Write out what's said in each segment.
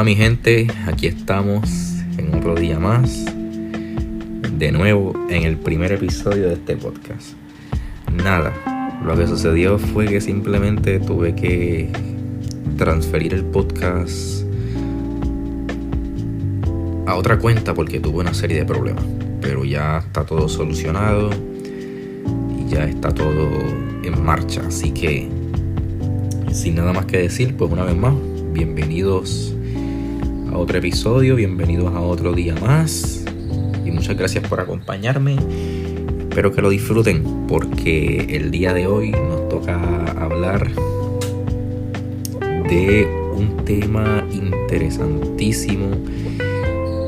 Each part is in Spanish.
Hola mi gente, aquí estamos en otro día más, de nuevo en el primer episodio de este podcast. Nada, lo que sucedió fue que simplemente tuve que transferir el podcast a otra cuenta porque tuve una serie de problemas, pero ya está todo solucionado y ya está todo en marcha, así que sin nada más que decir, pues una vez más, bienvenidos a otro episodio, bienvenidos a otro día más y muchas gracias por acompañarme. Espero que lo disfruten porque el día de hoy nos toca hablar de un tema interesantísimo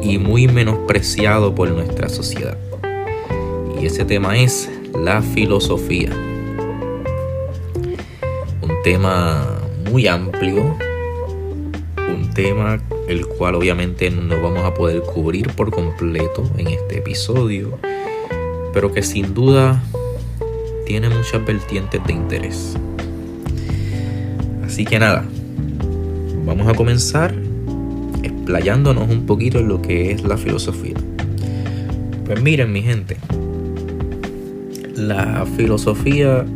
y muy menospreciado por nuestra sociedad, y ese tema es la filosofía. Un tema muy amplio, un tema el cual obviamente no vamos a poder cubrir por completo en este episodio, pero que sin duda tiene muchas vertientes de interés. Así que nada, vamos a comenzar explayándonos un poquito en lo que es la filosofía. Pues miren mi gente, la filosofía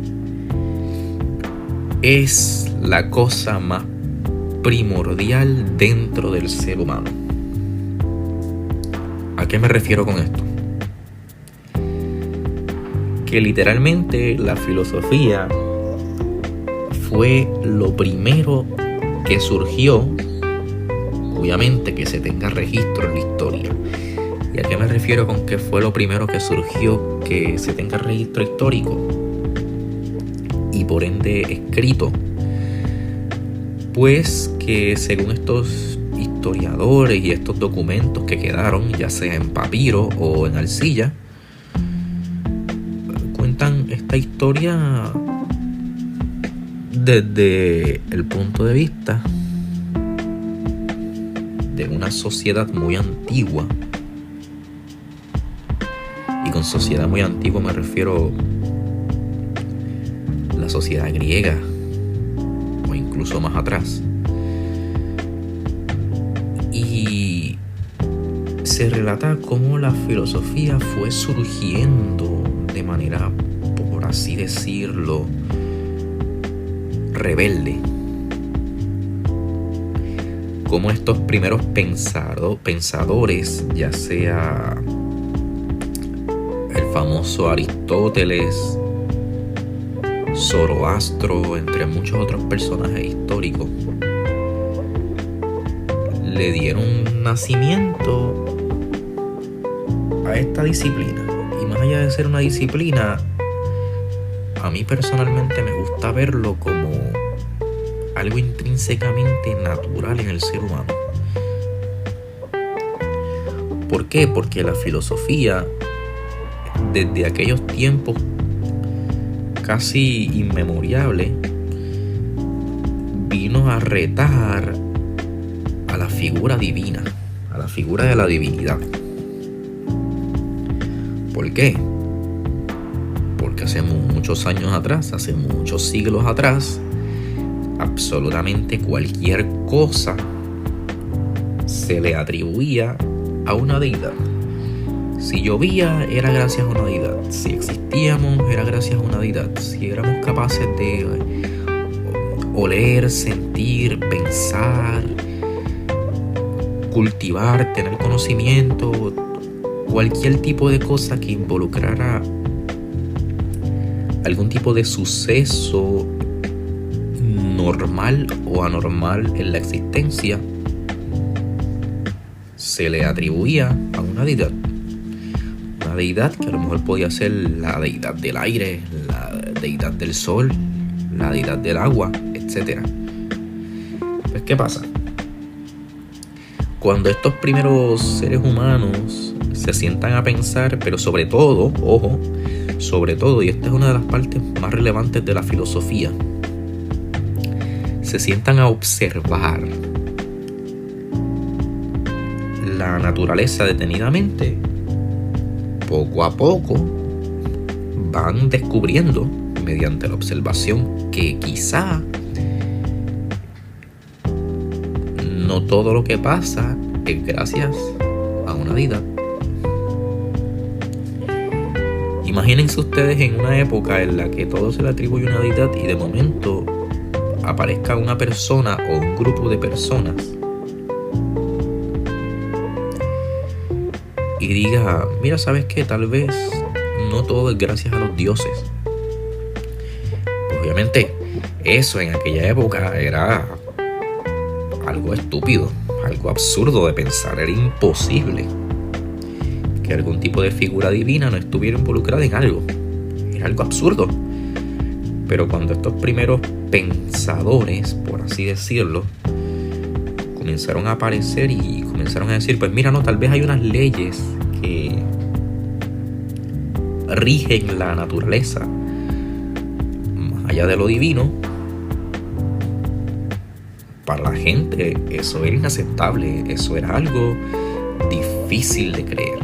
es la cosa más primordial dentro del ser humano. ¿A qué me refiero con esto? Que literalmente la filosofía fue lo primero que surgió, obviamente que se tenga registro en la historia. ¿Y a qué me refiero con que fue lo primero que surgió que se tenga registro histórico y por ende escrito? Pues que según estos historiadores y estos documentos que quedaron, ya sea en papiro o en arcilla, cuentan esta historia desde el punto de vista de una sociedad muy antigua. Y con sociedad muy antigua me refiero a la sociedad griega o incluso más atrás. Y se relata cómo la filosofía fue surgiendo de manera, por así decirlo, rebelde. Como estos primeros pensadores, ya sea el famoso Aristóteles, Zoroastro, entre muchos otros personajes históricos, le dieron nacimiento a esta disciplina. Y más allá de ser una disciplina, a mí personalmente me gusta verlo como algo intrínsecamente natural en el ser humano. ¿Por qué? Porque la filosofía, desde aquellos tiempos casi inmemoriales, vino a retar a la figura divina, a la figura de la divinidad. ¿Por qué? Porque hace muchos años atrás, hace muchos siglos atrás, absolutamente cualquier cosa se le atribuía a una deidad. Si llovía, era gracias a una deidad. Si existíamos, era gracias a una deidad. Si éramos capaces de oler, sentir, pensar, cultivar, tener conocimiento, cualquier tipo de cosa que involucrara algún tipo de suceso normal o anormal en la existencia, se le atribuía a una deidad. Una deidad que a lo mejor podía ser la deidad del aire, la deidad del sol, la deidad del agua, etc. Pues ¿qué pasa? Cuando estos primeros seres humanos se sientan a pensar, pero sobre todo, ojo, sobre todo, y esta es una de las partes más relevantes de la filosofía, se sientan a observar la naturaleza detenidamente, poco a poco van descubriendo mediante la observación que quizá no todo lo que pasa es gracias a una deidad. Imagínense ustedes en una época en la que todo se le atribuye a una deidad y de momento aparezca una persona o un grupo de personas y diga, mira, ¿sabes qué? Tal vez no todo es gracias a los dioses. Pues obviamente eso en aquella época era algo estúpido, algo absurdo de pensar. Era imposible que algún tipo de figura divina no estuviera involucrada en algo. Era algo absurdo. Pero cuando estos primeros pensadores, por así decirlo, comenzaron a aparecer y comenzaron a decir, pues mira, no, tal vez hay unas leyes que rigen la naturaleza más allá de lo divino, para la gente eso era inaceptable, eso era algo difícil de creer,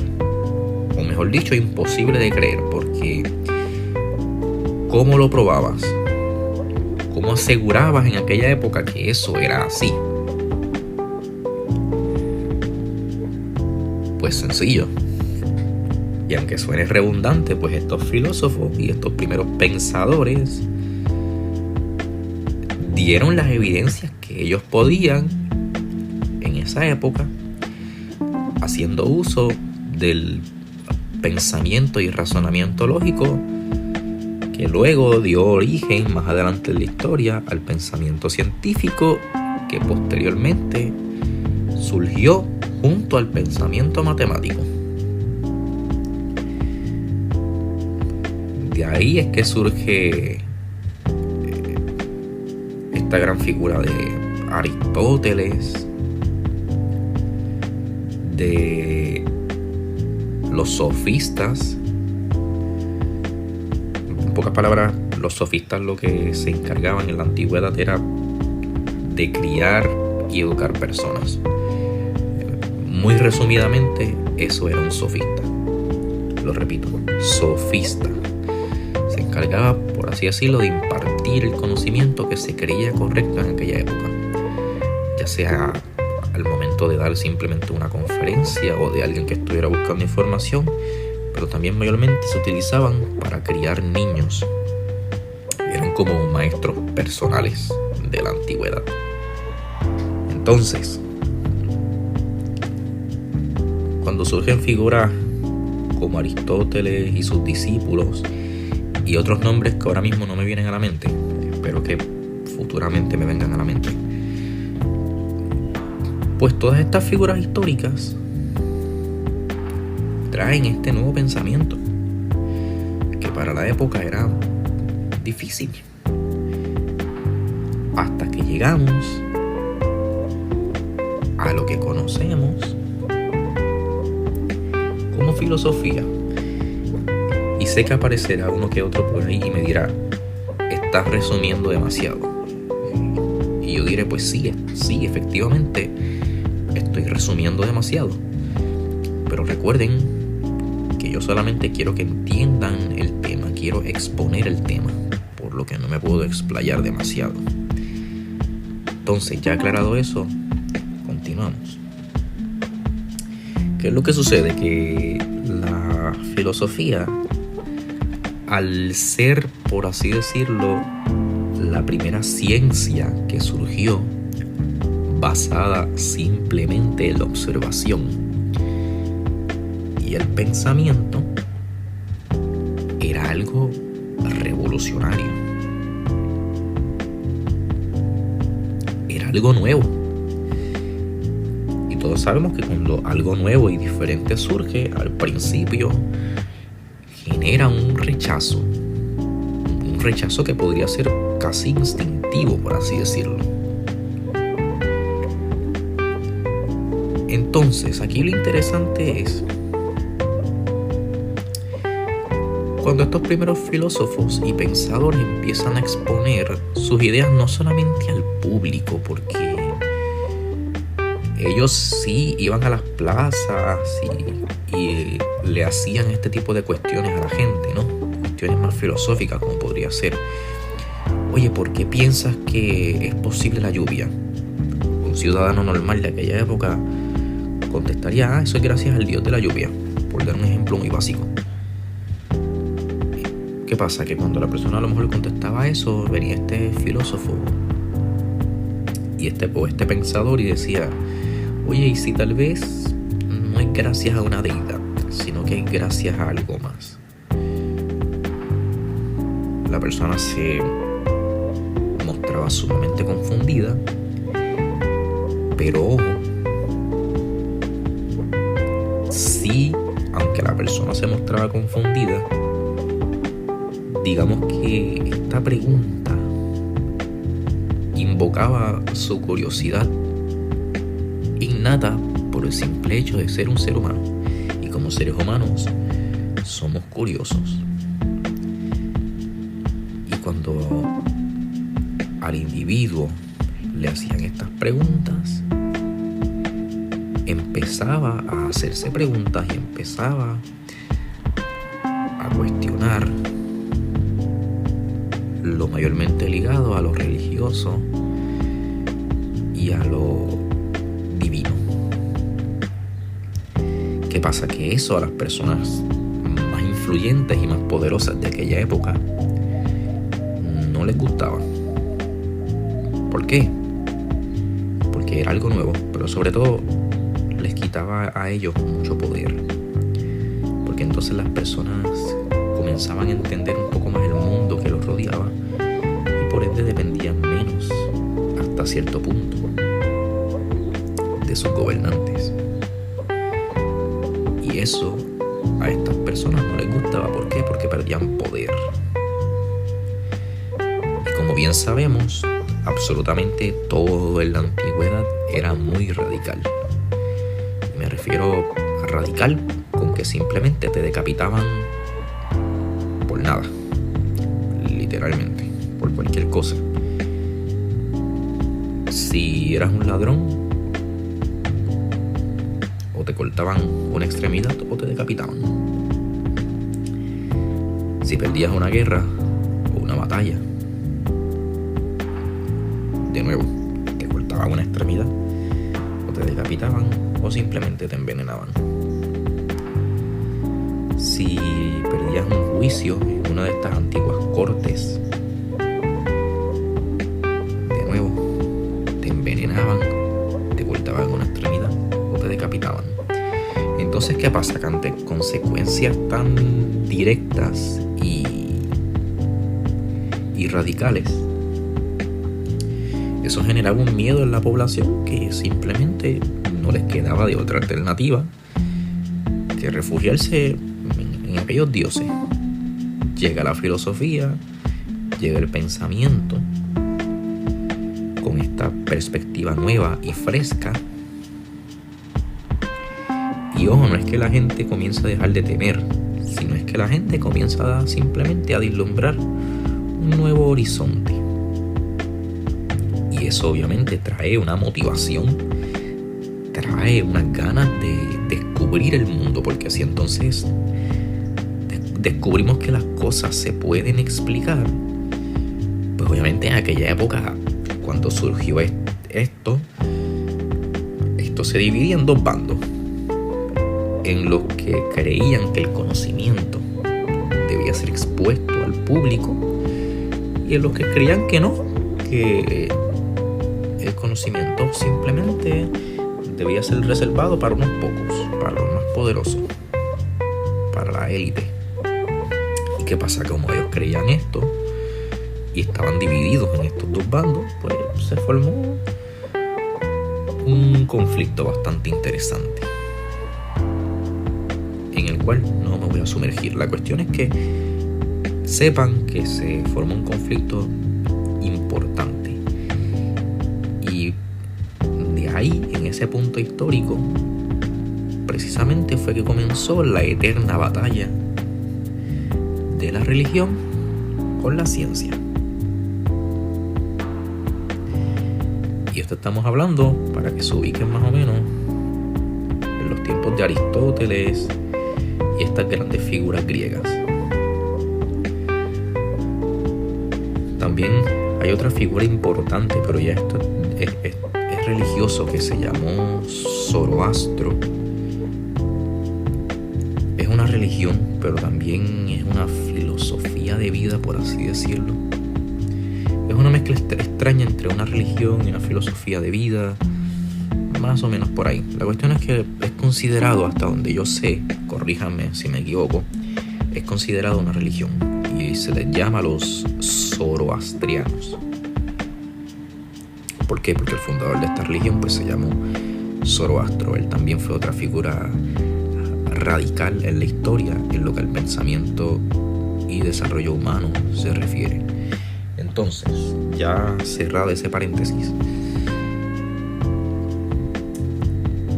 o mejor dicho, imposible de creer, porque ¿cómo lo probabas? ¿Cómo asegurabas en aquella época que eso era así? Pues sencillo. Y aunque suene redundante, pues estos filósofos y estos primeros pensadores dieron las evidencias que ellos podían en esa época, haciendo uso del pensamiento y razonamiento lógico que luego dio origen más adelante en la historia al pensamiento científico, que posteriormente surgió junto al pensamiento matemático. De ahí es que surge esta gran figura de Aristóteles, de los sofistas. En pocas palabras, los sofistas lo que se encargaban en la antigüedad era de criar y educar personas. Muy resumidamente, eso era un sofista. Lo repito, sofista. Se encargaba, por así decirlo, de impartir el conocimiento que se creía correcto en aquella época, ya sea al momento de dar simplemente una conferencia o de alguien que estuviera buscando información, pero también mayormente se utilizaban para criar niños. Eran como maestros personales de la antigüedad. Entonces, cuando surgen figuras como Aristóteles y sus discípulos y otros nombres que ahora mismo no me vienen a la mente, espero que futuramente me vengan a la mente, pues todas estas figuras históricas traen este nuevo pensamiento que para la época era difícil, hasta que llegamos a lo que conocemos como filosofía. Y sé que aparecerá uno que otro por ahí y me dirá, estás resumiendo demasiado. Y yo diré, pues sí, efectivamente estoy resumiendo demasiado. Pero recuerden que yo solamente quiero que entiendan el tema, quiero exponer el tema, por lo que no me puedo explayar demasiado. Entonces, ya aclarado eso, continuamos. ¿Qué es lo que sucede? Que la filosofía, al ser, por así decirlo, la primera ciencia que surgió basada simplemente en la observación y el pensamiento, era algo revolucionario. Era algo nuevo. Y todos sabemos que cuando algo nuevo y diferente surge, al principio genera un rechazo que podría ser casi instintivo, por así decirlo. Entonces, aquí lo interesante es cuando estos primeros filósofos y pensadores empiezan a exponer sus ideas no solamente al público, porque ellos sí iban a las plazas y le hacían este tipo de cuestiones a la gente, ¿no? Cuestiones más filosóficas, como podría ser, oye, ¿por qué piensas que es posible la lluvia? un ciudadano normal de aquella época contestaría, eso es gracias al dios de la lluvia, por dar un ejemplo muy básico. ¿Qué pasa? Que cuando la persona a lo mejor contestaba eso, venía este filósofo y este pensador y decía, oye, y si tal vez no es gracias a una deidad, sino que es gracias a algo más. La persona se mostraba sumamente confundida, pero ojo, sí, aunque la persona se mostraba confundida, digamos que esta pregunta invocaba su curiosidad innata por el simple hecho de ser un ser humano. Y como seres humanos somos curiosos. Y cuando al individuo le hacían estas preguntas, empezaba a hacerse preguntas y empezaba a cuestionar lo mayormente ligado a lo religioso y a lo divino. ¿Qué pasa? Que eso a las personas más influyentes y más poderosas de aquella época no les gustaba. ¿Por qué? Porque era algo nuevo, pero sobre todo les quitaba a ellos mucho poder. Porque entonces las personas comenzaban a entender un poco más el mundo que los rodeaba y por ende dependían menos, hasta cierto punto, de sus gobernantes. Y eso a estas personas no les gustaba. ¿Por qué? Porque perdían poder. Y como bien sabemos, absolutamente todo en la antigüedad era muy radical. Me refiero a radical con que simplemente te decapitaban por nada, literalmente, por cualquier cosa. Si eras un ladrón, o te cortaban una extremidad o te decapitaban. Si perdías una guerra o una batalla, de nuevo, te cortaban una extremidad o te decapitaban o simplemente te envenenaban. Si perdías un juicio en una de estas antiguas cortes, de nuevo, te envenenaban, te cortaban una extremidad o te decapitaban. Entonces, ¿qué pasa? Que ante consecuencias tan directas y radicales, eso generaba un miedo en la población que simplemente no les quedaba de otra alternativa que refugiarse en aquellos dioses. Llega la filosofía, llega el pensamiento con esta perspectiva nueva y fresca. Y ojo, no es que la gente comienza a dejar de temer, sino es que la gente comienza simplemente a vislumbrar un nuevo horizonte. Y eso obviamente trae una motivación, trae unas ganas de descubrir el mundo, porque si entonces descubrimos que las cosas se pueden explicar, pues obviamente en aquella época, cuando surgió esto se dividía en dos bandos, en los que creían que el conocimiento debía ser expuesto al público y en los que creían que no, que el conocimiento simplemente debía ser reservado para unos pocos, para los más poderosos, para la élite. ¿Y qué pasa? Como ellos creían esto y estaban divididos en estos dos bandos, pues se formó un conflicto bastante interesante, en el cual no me voy a sumergir. La cuestión es que sepan que se formó un conflicto importante, y de ahí, en ese punto histórico, precisamente fue que comenzó la eterna batalla de la religión con la ciencia. Y esto estamos hablando, para que se ubiquen más o menos, en los tiempos de Aristóteles y estas grandes figuras griegas. También hay otra figura importante, pero ya esto es religioso que se llamó Zoroastro. Es una religión, pero también es una filosofía de vida, por así decirlo. Es una mezcla extraña entre una religión y una filosofía de vida, más o menos por ahí. La cuestión es que es considerado, hasta donde yo sé, corríjanme si me equivoco, es considerado una religión y se les llama los zoroastrianos. ¿Por qué? Porque el fundador de esta religión pues se llamó Zoroastro. Él también fue otra figura radical en la historia en lo que al pensamiento y desarrollo humano se refiere. Entonces, ya cerrado ese paréntesis,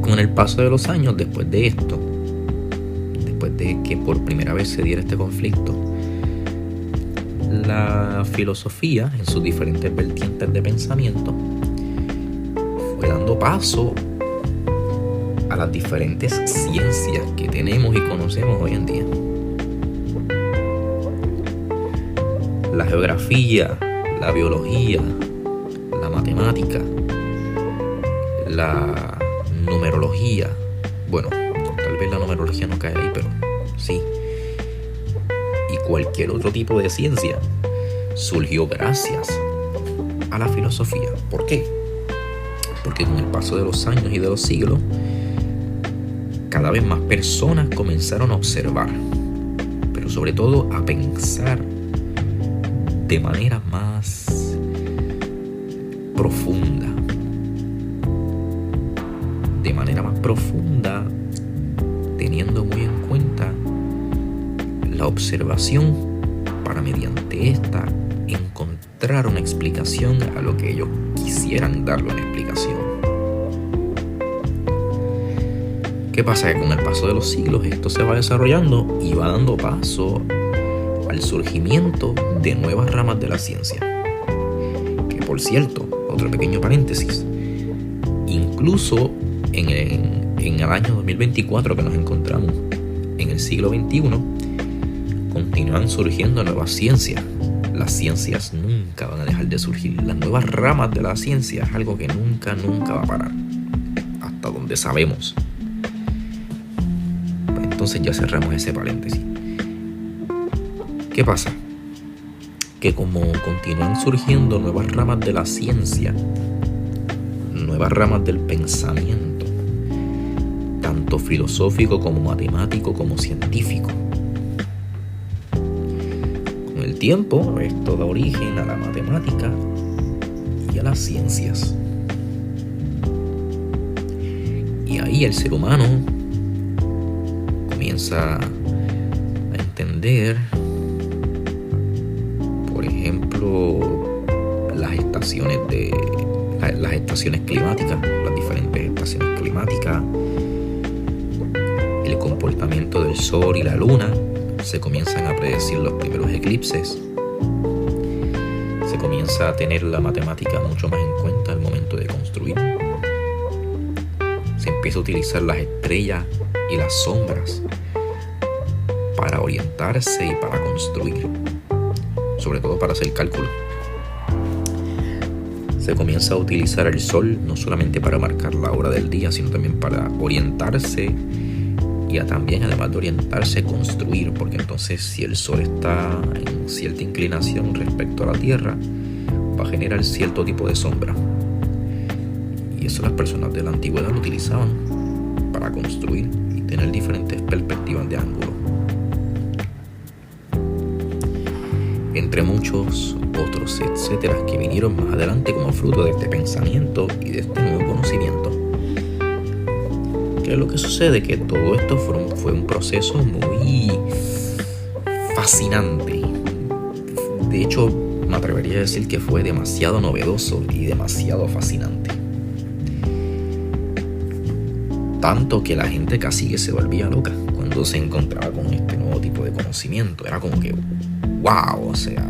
con el paso de los años, después de esto, después de que por primera vez se diera este conflicto, la filosofía en sus diferentes vertientes de pensamiento fue dando paso a las diferentes ciencias que tenemos y conocemos hoy en día. La geografía, la biología, la matemática, la numerología. Bueno, tal vez la numerología no cae ahí, pero sí. Y cualquier otro tipo de ciencia surgió gracias a la filosofía. ¿Por qué? Porque con el paso de los años y de los siglos, cada vez más personas comenzaron a observar, pero sobre todo a pensar de manera más profunda. De manera más profunda, teniendo muy en cuenta la observación para mediante esta encontrar una explicación a lo que ellos quisieran darle una explicación. ¿Qué pasa? Que con el paso de los siglos esto se va desarrollando y va dando paso al surgimiento de nuevas ramas de la ciencia. Que por cierto, otro pequeño paréntesis, incluso en el año 2024 que nos encontramos, en el siglo XXI, continúan surgiendo nuevas ciencias. Las ciencias nunca van a dejar de surgir. Las nuevas ramas de la ciencia es algo que nunca va a parar, hasta donde sabemos. Pues entonces ya cerramos ese paréntesis. ¿Qué pasa? Que como continúan surgiendo nuevas ramas de la ciencia, nuevas ramas del pensamiento, tanto filosófico como matemático como científico, con el tiempo esto da origen a la matemática y a las ciencias. Y ahí el ser humano comienza a entender, por ejemplo, las estaciones climáticas, las diferentes estaciones climáticas, el comportamiento del sol y la luna. Se comienzan a predecir los primeros eclipses. Se comienza a tener la matemática mucho más en cuenta al momento de construir. Se empieza a utilizar las estrellas y las sombras para orientarse y para construir, sobre todo para hacer cálculos. Se comienza a utilizar el sol no solamente para marcar la hora del día, sino también para orientarse y también, además de orientarse, construir, porque entonces si el sol está en cierta inclinación respecto a la tierra, va a generar cierto tipo de sombra. Y eso las personas de la antigüedad lo utilizaban para construir y tener diferentes perspectivas de ángulo, entre muchos otros etcétera que vinieron más adelante como fruto de este pensamiento y de este nuevo conocimiento. ¿Qué es lo que sucede? Que todo esto fue un proceso muy fascinante. De hecho, me atrevería a decir que fue demasiado novedoso y demasiado fascinante. Tanto que la gente casi que se volvía loca cuando se encontraba con este nuevo tipo de conocimiento. Era como que, wow, o sea,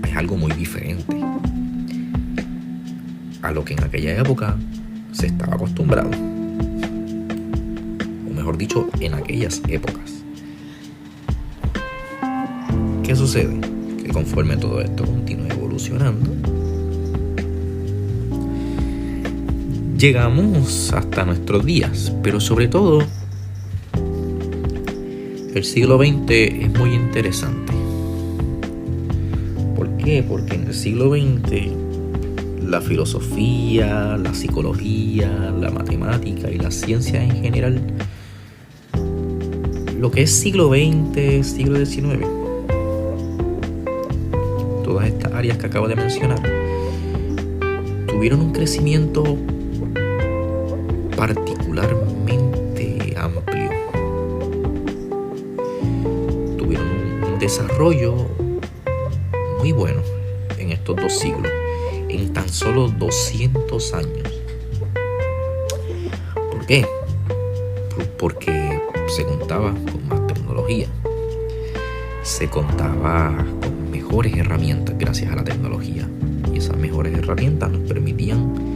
es algo muy diferente a lo que en aquella época se estaba acostumbrado. O mejor dicho, en aquellas épocas. ¿Qué sucede? Que conforme todo esto continúa evolucionando, llegamos hasta nuestros días, pero sobre todo el siglo XX es muy interesante. ¿Por qué? Porque en el siglo XX la filosofía, la psicología, la matemática y la ciencia en general, lo que es siglo XX, siglo XIX, todas estas áreas que acabo de mencionar, tuvieron un crecimiento particularmente amplio. Tuvieron un desarrollo muy bueno en estos dos siglos, en tan solo 200 años. ¿Por qué? Porque se contaba con más tecnología, se contaba con mejores herramientas gracias a la tecnología, y esas mejores herramientas nos permitían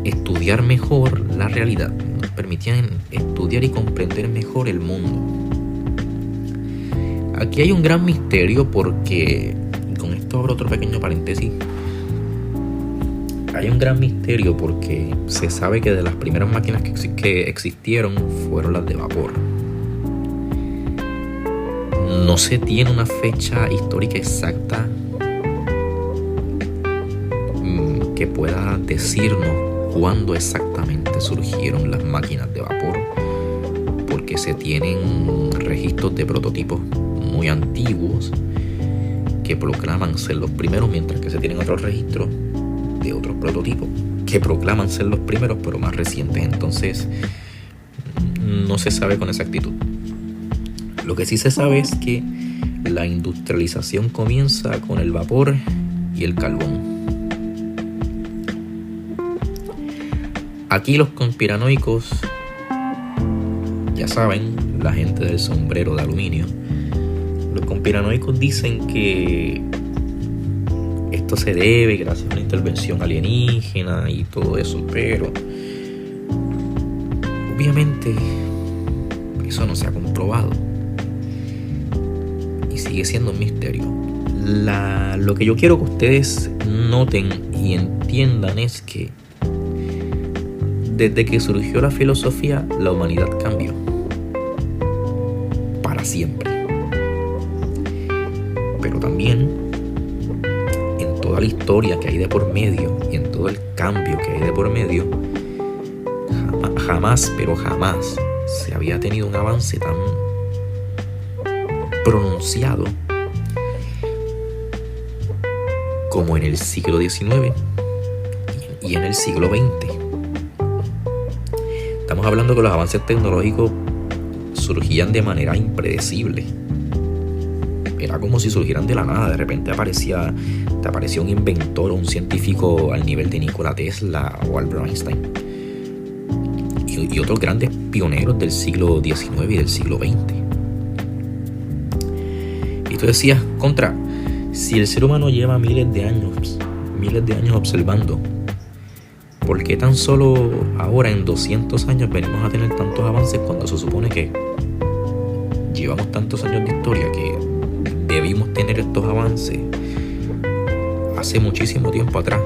estudiar mejor la realidad, nos permitían estudiar y comprender mejor el mundo. Aquí hay un gran misterio porque, con esto abro otro pequeño paréntesis, hay un gran misterio porque se sabe que de las primeras máquinas que existieron fueron las de vapor. No se tiene una fecha histórica exacta que pueda decirnos cuándo exactamente surgieron las máquinas de vapor, porque se tienen registros de prototipos muy antiguos que proclaman ser los primeros, mientras que se tienen otros registros de otros prototipos que proclaman ser los primeros pero más recientes. Entonces no se sabe con exactitud. Lo que sí se sabe es que la industrialización comienza con el vapor y el carbón. Aquí los conspiranoicos, ya saben, la gente del sombrero de aluminio, los conspiranoicos dicen que esto se debe gracias a una intervención alienígena y todo eso, pero obviamente eso no se ha comprobado y sigue siendo un misterio. Lo que yo quiero que ustedes noten y entiendan es que desde que surgió la filosofía, la humanidad cambió para siempre. Pero también en toda la historia que hay de por medio y en todo el cambio que hay de por medio, jamás, pero jamás se había tenido un avance tan pronunciado como en el siglo XIX y en el siglo XX. Estamos hablando que los avances tecnológicos surgían de manera impredecible. Era como si surgieran de la nada. De repente te aparecía un inventor o un científico al nivel de Nikola Tesla o Albert Einstein y otros grandes pioneros del siglo XIX y del siglo XX. Y tú decías, si el ser humano lleva miles de años observando, ¿por qué tan solo ahora en 200 años venimos a tener tantos avances cuando se supone que llevamos tantos años de historia que debimos tener estos avances hace muchísimo tiempo atrás?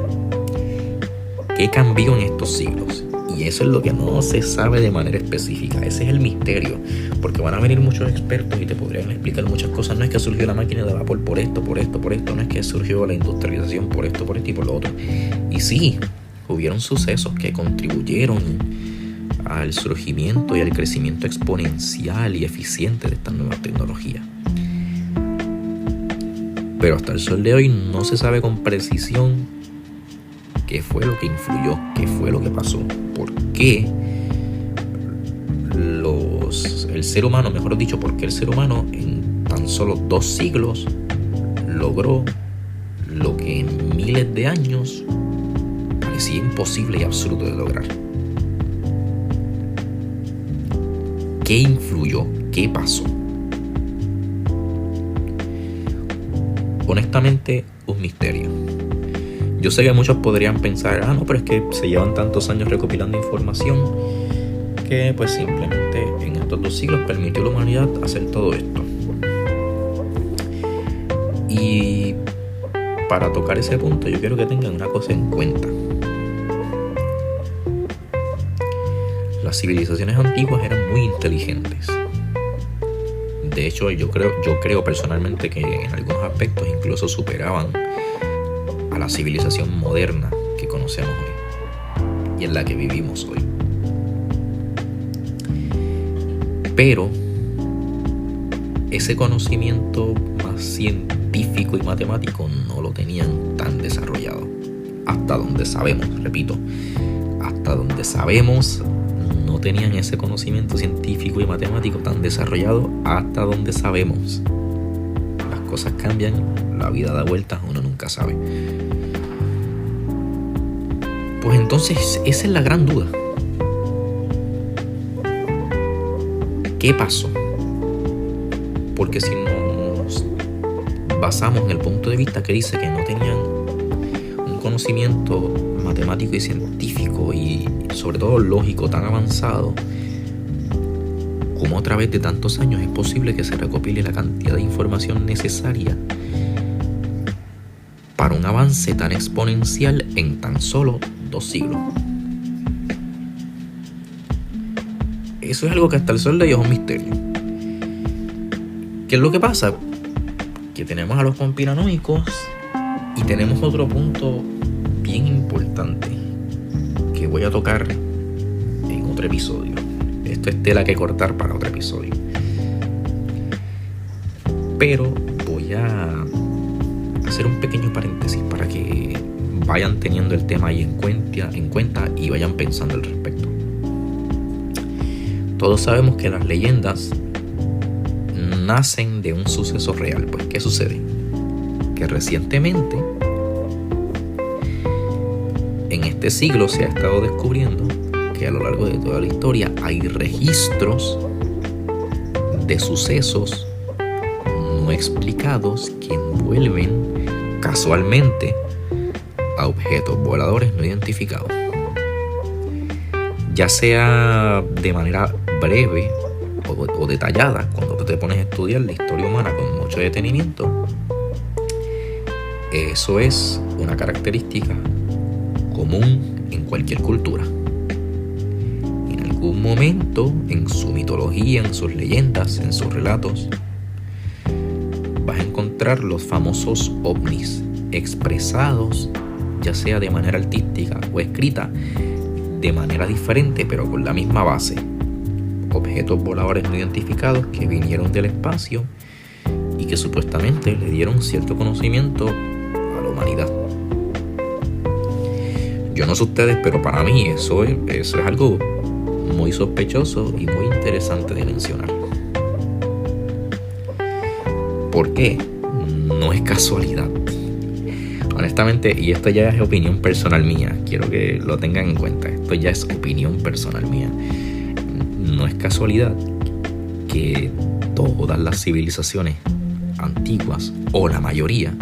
¿Qué cambió en estos siglos? Y eso es lo que no se sabe de manera específica. Ese es el misterio, porque van a venir muchos expertos y te podrían explicar muchas cosas. No es que surgió la máquina de vapor por esto, no es que surgió la industrialización por esto y por lo otro. Y sí, hubieron sucesos que contribuyeron al surgimiento y al crecimiento exponencial y eficiente de estas nuevas tecnologías. Pero hasta el sol de hoy no se sabe con precisión qué fue lo que influyó, qué fue lo que pasó, por qué el ser humano, mejor dicho, por qué el ser humano en tan solo 2 siglos logró lo que en miles de años parecía imposible y absurdo de lograr. ¿Qué influyó? ¿Qué pasó? Honestamente, un misterio. Yo sé que muchos podrían pensar, no, pero es que se llevan tantos años recopilando información que pues simplemente en estos 2 siglos permitió a la humanidad hacer todo esto. Y para tocar ese punto yo quiero que tengan una cosa en cuenta. las civilizaciones antiguas eran muy inteligentes. De hecho, yo creo personalmente que en algunos aspectos incluso superaban a la civilización moderna que conocemos hoy y en la que vivimos hoy. Pero ese conocimiento más científico y matemático no lo tenían tan desarrollado. Hasta donde sabemos, repito, hasta donde sabemos, no tenían ese conocimiento científico y matemático tan desarrollado. Hasta donde sabemos. Las cosas cambian, la vida da vueltas, uno nunca sabe. Pues entonces, esa es la gran duda. ¿Qué pasó? Porque si nos basamos en el punto de vista que dice que no tenían un conocimiento matemático y científico y sobre todo lógico tan avanzado, ¿cómo a través de tantos años es posible que se recopile la cantidad de información necesaria para un avance tan exponencial en tan solo 2 siglos? Eso es algo que hasta el sol de hoy es un misterio. ¿Qué es lo que pasa? Que tenemos a los conspiranoicos y tenemos otro punto bien importante que voy a tocar en otro episodio. Esto es tela que cortar para otro episodio. Pero voy a hacer un pequeño paréntesis para que vayan teniendo el tema ahí en cuenta y vayan pensando al respecto. Todos sabemos que las leyendas nacen de un suceso real. Pues, ¿qué sucede? Que recientemente, en este siglo, se ha estado descubriendo que a lo largo de toda la historia hay registros de sucesos no explicados que envuelven casualmente a objetos voladores no identificados. Ya sea de manera breve o detallada, cuando tú te pones a estudiar la historia humana con mucho detenimiento, eso es una característica común en cualquier cultura. En algún momento, en su mitología, en sus leyendas, en sus relatos, vas a encontrar los famosos ovnis expresados, ya sea de manera artística o escrita, de manera diferente pero con la misma base. Objetos voladores no identificados que vinieron del espacio y que supuestamente le dieron cierto conocimiento a la humanidad. Yo no sé ustedes, pero para mí eso es algo muy sospechoso y muy interesante de mencionar. ¿Por qué? No es casualidad. Honestamente, y esto ya es opinión personal mía, quiero que lo tengan en cuenta, esto ya es opinión personal mía. No es casualidad que todas las civilizaciones antiguas, o la mayoría,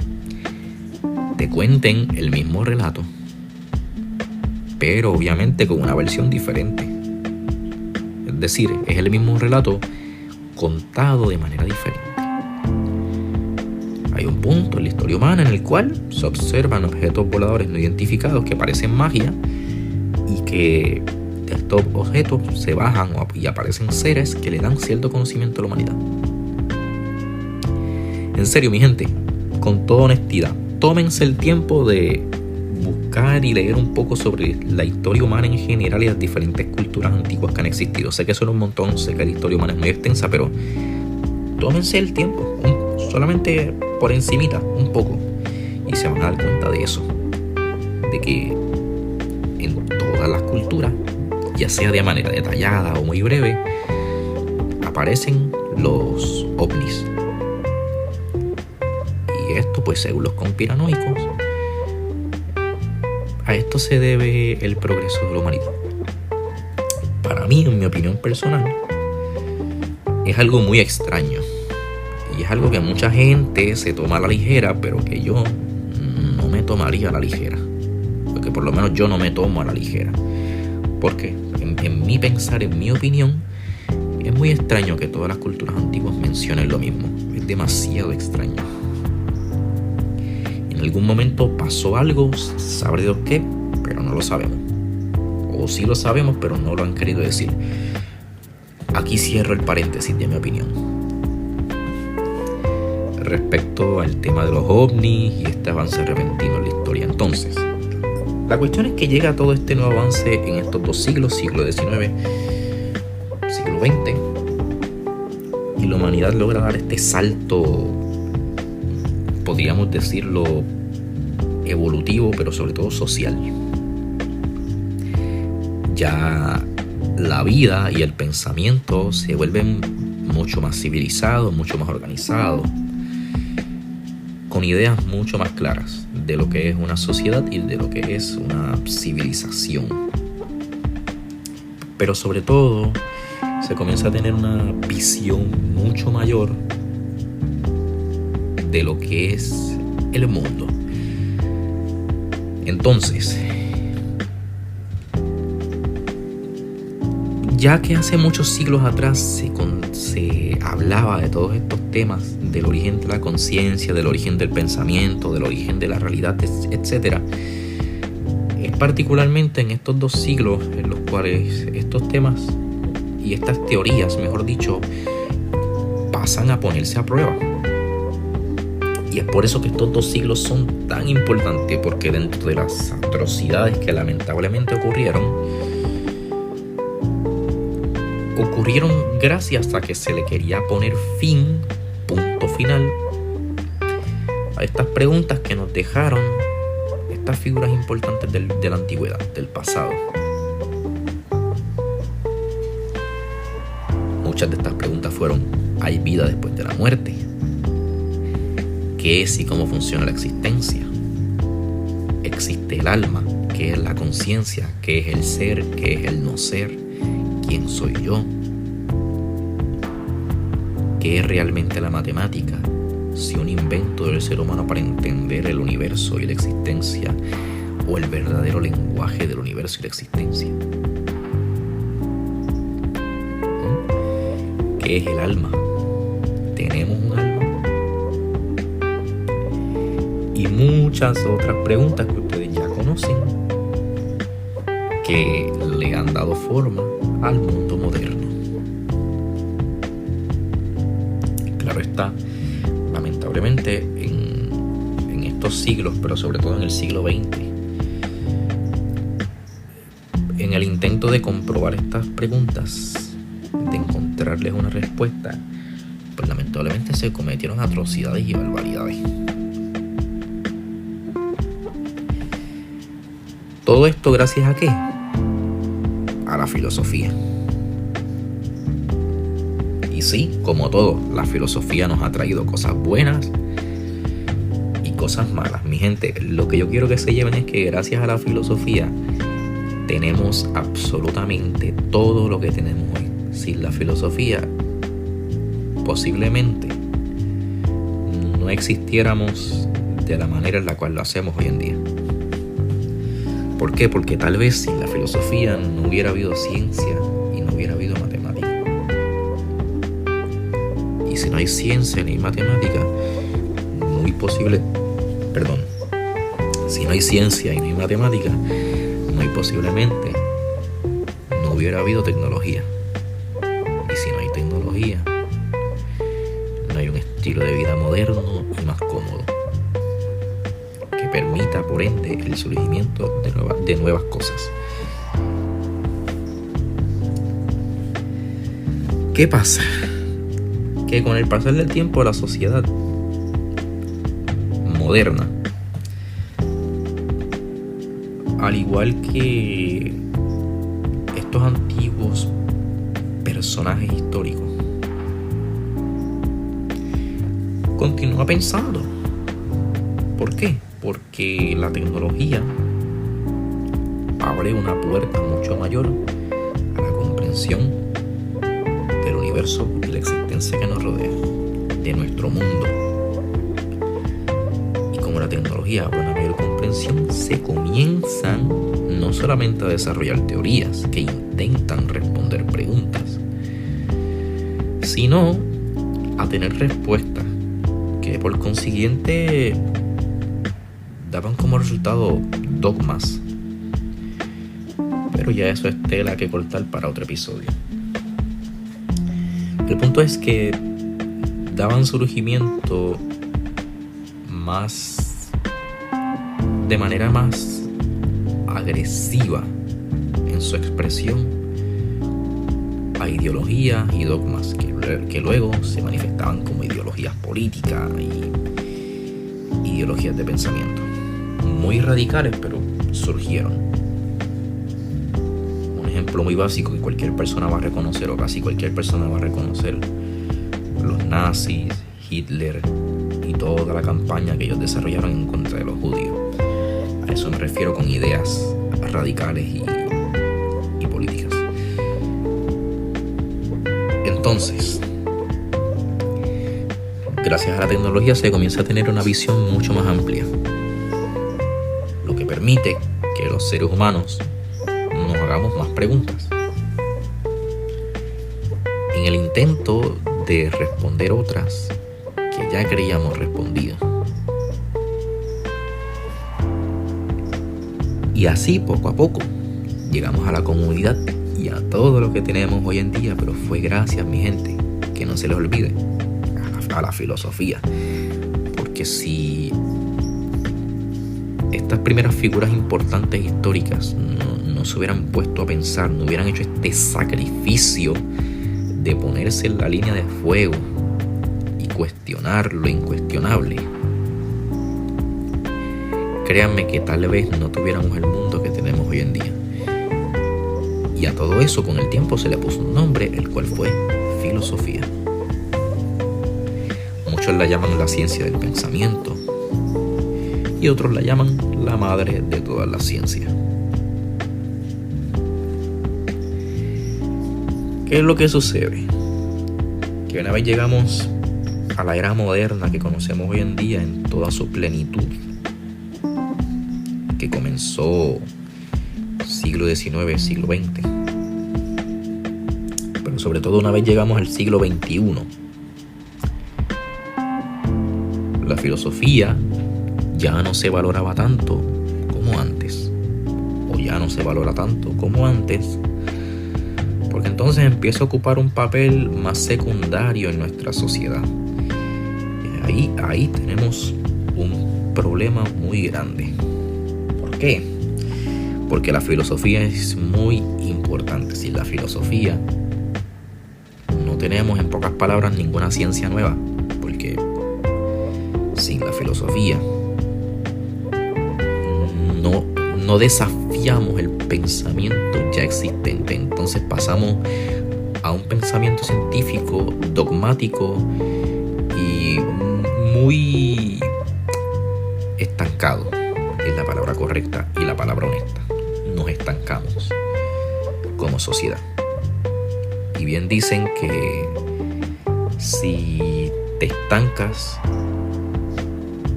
te cuenten el mismo relato, pero obviamente con una versión diferente. Es decir, es el mismo relato contado de manera diferente. Hay un punto en la historia humana en el cual se observan objetos voladores no identificados que parecen magia y que de estos objetos se bajan y aparecen seres que le dan cierto conocimiento a la humanidad. En serio, mi gente, con toda honestidad, tómense el tiempo de buscar y leer un poco sobre la historia humana en general y las diferentes culturas antiguas que han existido. Sé que son un montón, sé que la historia humana es muy extensa, pero tómense el tiempo, solamente por encimita, un poco, y se van a dar cuenta de eso, de que en todas las culturas, ya sea de manera detallada o muy breve, aparecen los ovnis. Y esto, pues según los conspiranoicos, a esto se debe el progreso de la humanidad. Para mí, en mi opinión personal, es algo muy extraño. Y es algo que mucha gente se toma a la ligera, pero que yo no me tomaría a la ligera. Porque por lo menos yo no me tomo a la ligera. Porque en mi pensar, en mi opinión, es muy extraño que todas las culturas antiguas mencionen lo mismo. Es demasiado extraño. En algún momento pasó algo, sabré Dios qué, pero no lo sabemos. O o sí lo sabemos, pero no lo han querido decir. Aquí cierro el paréntesis de mi opinión. Respecto al tema de los ovnis y este avance repentino en la historia. Entonces, la cuestión es que llega todo este nuevo avance en estos dos siglos, siglo XIX, siglo XX, y la humanidad logra dar este salto, podríamos decirlo, evolutivo, pero sobre todo social. Ya la vida y el pensamiento se vuelven mucho más civilizados, mucho más organizados, con ideas mucho más claras de lo que es una sociedad y de lo que es una civilización. Pero sobre todo se comienza a tener una visión mucho mayor de lo que es el mundo. Entonces, ya que hace muchos siglos atrás se hablaba de todos estos temas, del origen de la conciencia, del origen del pensamiento, del origen de la realidad, etc., es particularmente en estos dos siglos en los cuales estos temas y estas teorías, mejor dicho, pasan a ponerse a prueba. Y es por eso que estos dos siglos son tan importantes, porque dentro de las atrocidades que lamentablemente ocurrieron gracias a que se le quería poner punto final, a estas preguntas que nos dejaron estas figuras importantes de la antigüedad, del pasado. Muchas de estas preguntas fueron: ¿hay vida después de la muerte? ¿Qué es y cómo funciona la existencia? ¿Existe el alma? ¿Qué es la conciencia? ¿Qué es el ser? ¿Qué es el no ser? ¿Quién soy yo? ¿Qué es realmente la matemática? Si un invento del ser humano para entender el universo y la existencia, o el verdadero lenguaje del universo y la existencia. ¿Qué es el alma? ¿Tenemos un alma? Y muchas otras preguntas que ustedes ya conocen, que le han dado forma al mundo moderno. Claro está, lamentablemente en estos siglos, pero sobre todo en el siglo XX, en el intento de comprobar estas preguntas, de encontrarles una respuesta, pues lamentablemente se cometieron atrocidades y barbaridades. Todo esto gracias a ¿qué? A la filosofía. Y sí, como todo, la filosofía nos ha traído cosas buenas y cosas malas. Mi gente, lo que yo quiero que se lleven es que gracias a la filosofía tenemos absolutamente todo lo que tenemos hoy. Sin la filosofía, posiblemente no existiéramos de la manera en la cual lo hacemos hoy en día. ¿Por qué? Porque tal vez sin la filosofía no hubiera habido ciencia y no hubiera habido matemática. Y si no hay ciencia ni matemática, si no hay ciencia y no hay matemática, muy posiblemente no hubiera habido tecnología. Y si no hay tecnología, no hay un estilo de vida moderno y más cómodo que permita, por ende, el surgimiento de nuevas cosas. ¿Qué pasa? Que con el pasar del tiempo la sociedad moderna, al igual que estos antiguos personajes históricos, continúa pensando. ¿Por qué? Porque la tecnología abre una puerta mucho mayor a la comprensión del universo y la existencia que nos rodea, de nuestro mundo. Y como la tecnología abre una mayor comprensión, se comienzan no solamente a desarrollar teorías que intentan responder preguntas, sino a tener respuestas que por consiguiente daban como resultado dogmas. Pero ya eso es tela que cortar para otro episodio. El punto es que daban surgimiento de manera más agresiva en su expresión a ideologías y dogmas que luego se manifestaban como ideologías políticas y ideologías de pensamiento muy radicales, pero surgieron. Un ejemplo muy básico que cualquier persona va a reconocer, o casi cualquier persona va a reconocer: los nazis, Hitler y toda la campaña que ellos desarrollaron en contra de los judíos. A eso me refiero con ideas radicales y políticas. Entonces, gracias a la tecnología se comienza a tener una visión mucho más amplia, lo que permite que los seres humanos nos hagamos más preguntas. En el intento de responder otras que ya creíamos respondidas. Y así, poco a poco, llegamos a la comunidad y a todo lo que tenemos hoy en día, pero fue gracias, mi gente, que no se les olvide, a la filosofía. Porque si estas primeras figuras importantes históricas no se hubieran puesto a pensar, no hubieran hecho este sacrificio de ponerse en la línea de fuego y cuestionar lo incuestionable, créanme que tal vez no tuviéramos el mundo que tenemos hoy en día. Y a todo eso con el tiempo se le puso un nombre, el cual fue filosofía. Muchos la llaman la ciencia del pensamiento y otros la llaman la madre de todas las ciencias. ¿Qué es lo que sucede? Que una vez llegamos a la era moderna que conocemos hoy en día en toda su plenitud, que comenzó siglo XIX, siglo XX, pero sobre todo una vez llegamos al siglo XXI, la filosofía ya no se valoraba tanto como antes, o ya no se valora tanto como antes, porque entonces empieza a ocupar un papel más secundario en nuestra sociedad. Ahí tenemos un problema muy grande. ¿Por qué? Porque la filosofía es muy importante. Sin la filosofía no tenemos, en pocas palabras, ninguna ciencia nueva, porque sin la filosofía no desafiamos el pensamiento ya existente. Entonces pasamos a un pensamiento científico, dogmático y muy estancado, es la palabra correcta y la palabra honesta. Nos estancamos como sociedad. Y bien dicen que si te estancas,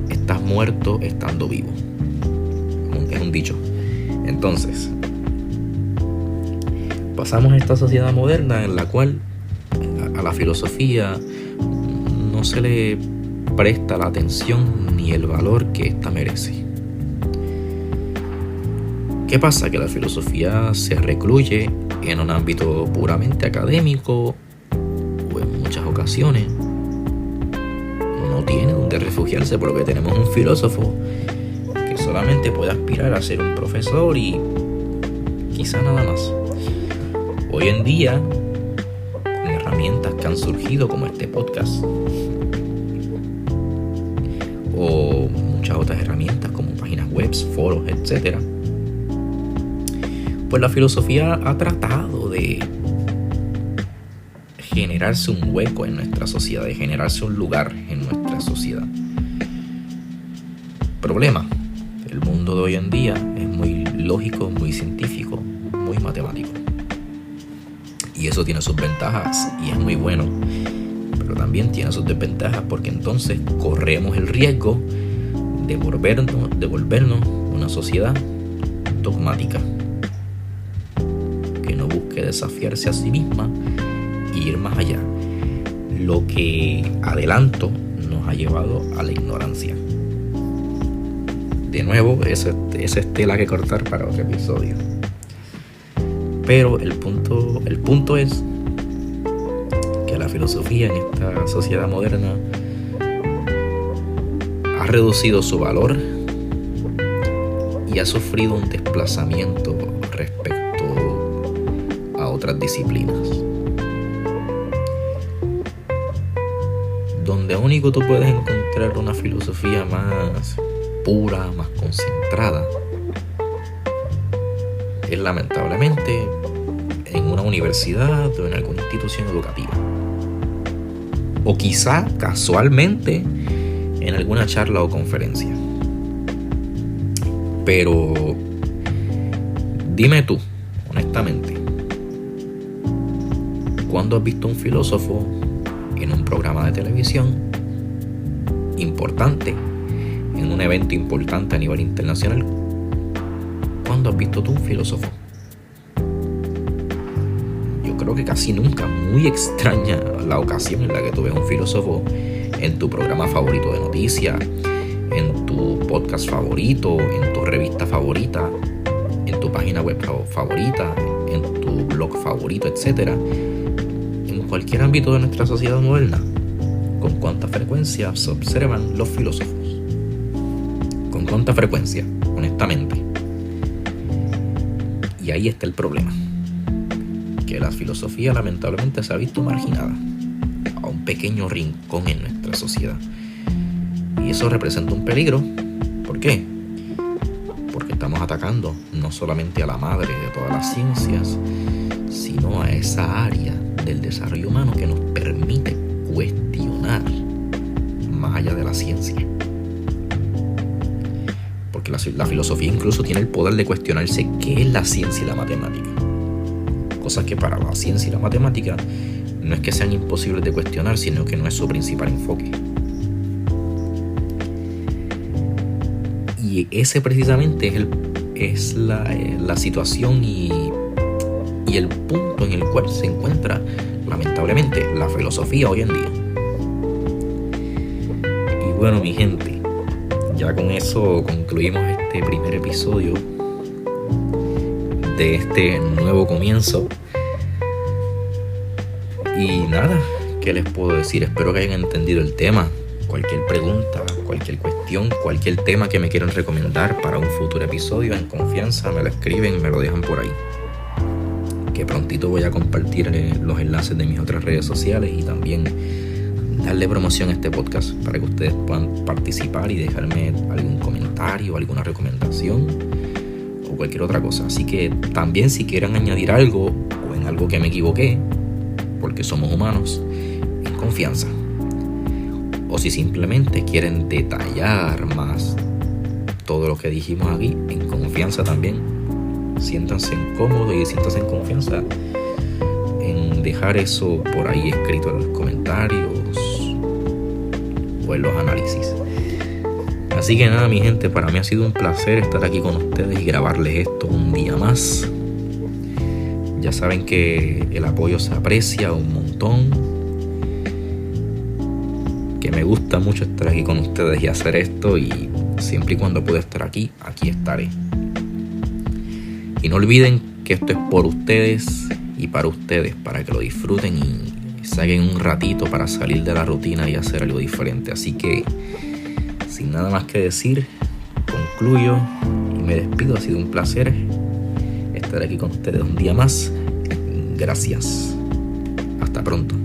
estás muerto estando vivo. Es un dicho. Entonces, pasamos a esta sociedad moderna en la cual a la filosofía no se le presta la atención ni el valor que ésta merece. ¿Qué pasa? Que la filosofía se recluye en un ámbito puramente académico, o en muchas ocasiones no tiene donde refugiarse, porque tenemos un filósofo que solamente puede aspirar a ser un profesor y quizá nada más. Hoy en día, con herramientas que han surgido como este podcast o muchas otras herramientas como páginas web, foros, etc., pues la filosofía ha tratado de generarse un hueco en nuestra sociedad, de generarse un lugar en nuestra sociedad. Problema: el mundo de hoy en día es muy lógico, muy científico, muy matemático. Y eso tiene sus ventajas y es muy bueno, pero también tiene sus desventajas, porque entonces corremos el riesgo de volvernos una sociedad dogmática, que no busque desafiarse a sí misma y ir más allá. Lo que, adelanto, nos ha llevado a la ignorancia. De nuevo, esa es tela que cortar para otro episodio. Pero el punto es que la filosofía en esta sociedad moderna ha reducido su valor y ha sufrido un desplazamiento respecto a otras disciplinas. Donde único tú puedes encontrar una filosofía más pura, más concentrada, es lamentablemente en una universidad o en alguna institución educativa. O quizá casualmente en alguna charla o conferencia. Pero dime tú, honestamente, ¿cuándo has visto un filósofo en un programa de televisión importante, en un evento importante a nivel internacional? ¿Cuándo has visto tú un filósofo? Yo creo que casi nunca. Muy extraña la ocasión en la que tú ves un filósofo en tu programa favorito de noticias, en tu podcast favorito, en tu revista favorita, en tu página web favorita, en tu blog favorito, etc. En cualquier ámbito de nuestra sociedad moderna. ¿Con cuánta frecuencia se observan los filósofos? ¿Con cuánta frecuencia? Honestamente. Y ahí está el problema. Que la filosofía lamentablemente se ha visto marginada a un pequeño rincón en nuestra sociedad. Y eso representa un peligro. ¿Por qué? Porque estamos atacando no solamente a la madre de todas las ciencias, sino a esa área del desarrollo humano que nos permite cuestionar más allá de la ciencia. Porque la filosofía incluso tiene el poder de cuestionarse qué es la ciencia y la matemática. Cosas que para la ciencia y la matemática no es que sean imposibles de cuestionar, sino que no es su principal enfoque. Y ese precisamente es la situación y el punto en el cual se encuentra lamentablemente la filosofía hoy en día. Y bueno, mi gente, ya con eso concluimos este primer episodio de este nuevo comienzo. Y nada, ¿qué les puedo decir? Espero que hayan entendido el tema. Cualquier pregunta, cualquier cuestión, cualquier tema que me quieran recomendar para un futuro episodio, en confianza me lo escriben, me lo dejan por ahí. Que prontito voy a compartir los enlaces de mis otras redes sociales y también darle promoción a este podcast para que ustedes puedan participar y dejarme algún comentario, alguna recomendación o cualquier otra cosa. Así que también si quieren añadir algo o en algo que me equivoqué, porque somos humanos, en confianza. O si simplemente quieren detallar más todo lo que dijimos aquí, en confianza también. Siéntanse cómodos y siéntanse en confianza en dejar eso por ahí escrito en los comentarios o en los análisis. Así que nada, mi gente, para mí ha sido un placer estar aquí con ustedes y grabarles esto un día más. Ya saben que el apoyo se aprecia un montón, que me gusta mucho estar aquí con ustedes y hacer esto, y siempre y cuando pueda estar aquí estaré. Y no olviden que esto es por ustedes y para ustedes, para que lo disfruten y saquen un ratito para salir de la rutina y hacer algo diferente. Así que, sin nada más que decir, concluyo y me despido. Ha sido un placer estar aquí con ustedes un día más. Gracias. Hasta pronto.